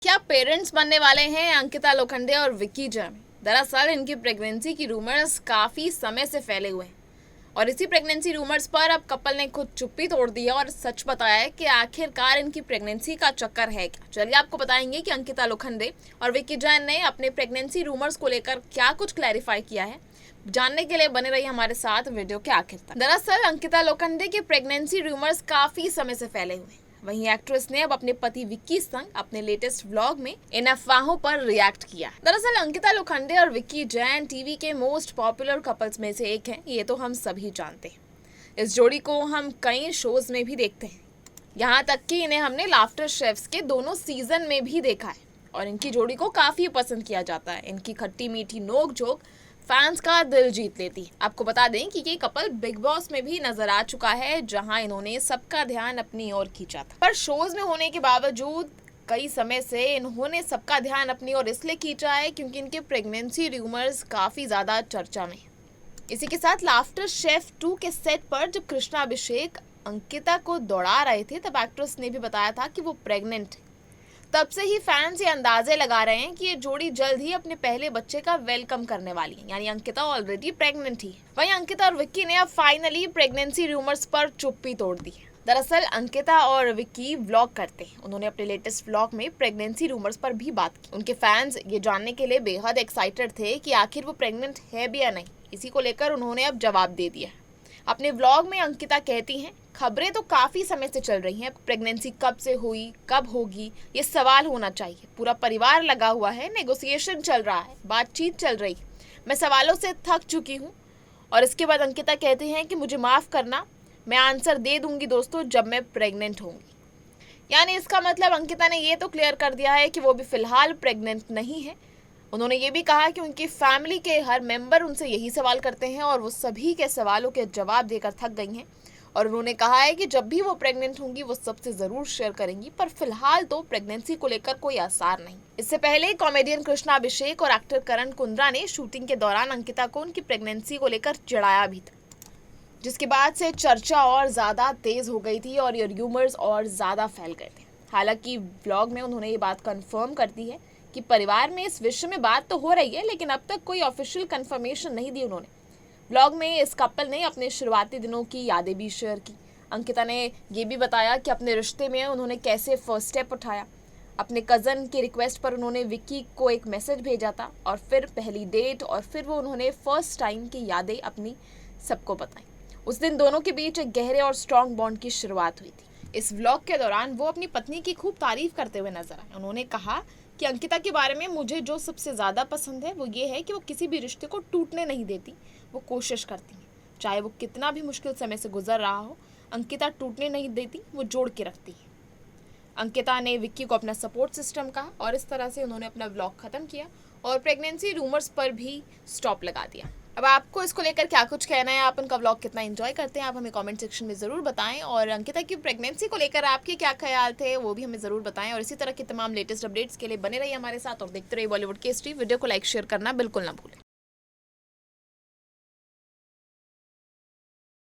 क्या पेरेंट्स बनने वाले हैं अंकिता लोखंडे और विक्की जैन? दरअसल इनकी प्रेगनेंसी की रूमर्स काफी समय से फैले हुए हैं और इसी प्रेगनेंसी रूमर्स पर अब कपल ने खुद चुप्पी तोड़ दी है और सच बताया है कि आखिरकार इनकी प्रेगनेंसी का चक्कर है क्या। चलिए आपको बताएंगे कि अंकिता लोखंडे और विक्की जैन ने अपने प्रेगनेंसी रूमर्स को लेकर क्या कुछ क्लैरिफाई किया है। जानने के लिए बने रहिए हमारे साथ वीडियो के आखिर तक। दरअसल अंकिता लोखंडे के प्रेगनेंसी रूमर्स काफी समय से फैले हुए हैं। वहीं एक्ट्रेस ने अब अपने पति विक्की संग अपने लेटेस्ट व्लॉग में इन अफवाहों पर रिएक्ट किया। दरअसल अंकिता लोखंडे और विक्की जैन टीवी के मोस्ट पॉपुलर कपल्स में से एक हैं, ये तो हम सभी जानते हैं। इस जोड़ी को हम कई शोज में भी देखते हैं, यहाँ तक कि इन्हें हमने लाफ्टर शेफ्स के दोनों सीजन में भी देखा है और इनकी जोड़ी को काफी पसंद किया जाता है। इनकी खट्टी मीठी नोक झोंक फैंस का दिल जीत लेती। आपको बता दें कि ये कपल बिग बॉस में भी नजर आ चुका है, जहां इन्होंने सबका ध्यान अपनी ओर खींचा था। पर शोज में होने के बावजूद कई समय से इन्होंने सबका ध्यान अपनी ओर इसलिए खींचा है क्योंकि इनके प्रेगनेंसी रूमर्स काफी ज्यादा चर्चा में। इसी के साथ लाफ्टर शेफ 2 के सेट पर जब कृष्णा अभिषेक अंकिता को दौड़ा रहे थे, तब एक्ट्रेस ने भी बताया था कि वो प्रेग्नेंट है। तब से ही फैंस ये अंदाजे लगा रहे हैं कि ये जोड़ी जल्द ही अपने पहले बच्चे का वेलकम करने वाली है, यानी अंकिता ऑलरेडी प्रेग्नेंट ही। वहीं अंकिता और विक्की ने अब फाइनली प्रेगनेंसी रूमर्स पर चुप्पी तोड़ दी है। दरअसल अंकिता और विक्की व्लॉग करते हैं। उन्होंने अपने लेटेस्ट व्लॉग में प्रेगनेंसी रूमर्स पर भी बात की। उनके फैंस ये जानने के लिए बेहद एक्साइटेड थे कि आखिर वो प्रेग्नेंट है भी या नहीं। इसी को लेकर उन्होंने अब जवाब दे दिया। अपने व्लॉग में अंकिता कहती हैं, खबरें तो काफी समय से चल रही हैं, प्रेगनेंसी कब से हुई, कब होगी, ये सवाल होना चाहिए। पूरा परिवार लगा हुआ है, नेगोशिएशन चल रहा है, बातचीत चल रही। मैं सवालों से थक चुकी हूँ। और इसके बाद अंकिता कहती हैं कि मुझे माफ करना, मैं आंसर दे दूंगी दोस्तों जब मैं प्रेग्नेंट होंगी। यानी इसका मतलब अंकिता ने ये तो क्लियर कर दिया है कि वो भी फिलहाल प्रेग्नेंट नहीं है। उन्होंने ये भी कहा कि उनकी फैमिली के हर मेंबर उनसे यही सवाल करते हैं और वो सभी के सवालों के जवाब देकर थक गई हैं। और उन्होंने कहा है कि जब भी वो प्रेग्नेंट होंगी वो सबसे जरूर शेयर करेंगी, पर फिलहाल तो प्रेगनेंसी को लेकर कोई आसार नहीं। इससे पहले कॉमेडियन कृष्णा अभिषेक और एक्टर करण कुंद्रा ने शूटिंग के दौरान अंकिता को उनकी प्रेगनेंसी को लेकर चिढ़ाया भी था, जिसके बाद से चर्चा और ज्यादा तेज हो गई थी और ये र्यूमर्स और ज्यादा फैल गए थे। हालांकि व्लॉग में उन्होंने ये बात कंफर्म कर दी है कि परिवार में इस विषय में बात तो हो रही है, लेकिन अब तक कोई ऑफिशियल कंफर्मेशन नहीं दी उन्होंने। व्लॉग में इस कपल ने अपने शुरुआती दिनों की यादें भी शेयर की। अंकिता ने ये भी बताया कि अपने रिश्ते में उन्होंने कैसे फर्स्ट स्टेप उठाया। अपने कज़न की रिक्वेस्ट पर उन्होंने विक्की को एक मैसेज भेजा था और फिर पहली डेट और फिर वो उन्होंने फर्स्ट टाइम की यादें अपनी सबको बताई। उस दिन दोनों के बीच एक गहरे और स्ट्रॉन्ग बॉन्ड की शुरुआत हुई थी। इस व्लॉग के दौरान वो अपनी पत्नी की खूब तारीफ करते हुए नजर आए। उन्होंने कहा कि अंकिता के बारे में मुझे जो सबसे ज़्यादा पसंद है वो ये है कि वो किसी भी रिश्ते को टूटने नहीं देती। वो कोशिश करती है, चाहे वो कितना भी मुश्किल समय से गुजर रहा हो, अंकिता टूटने नहीं देती, वो जोड़ के रखती है। अंकिता ने विक्की को अपना सपोर्ट सिस्टम कहा और इस तरह से उन्होंने अपना व्लॉग ख़त्म किया और प्रेगनेंसी रूमर्स पर भी स्टॉप लगा दिया। अब आपको इसको लेकर क्या कुछ कहना है, आप उनका व्लॉग कितना एंजॉय करते हैं, आप हमें कमेंट सेक्शन में ज़रूर बताएं। और अंकिता की प्रेगनेंसी को लेकर आपके क्या ख्याल थे वो भी हमें ज़रूर बताएं। और इसी तरह की तमाम लेटेस्ट अपडेट्स के लिए बने रहिए हमारे साथ और देखते रहिए बॉलीवुड केसरी। वीडियो को लाइक शेयर करना बिल्कुल ना भूलें।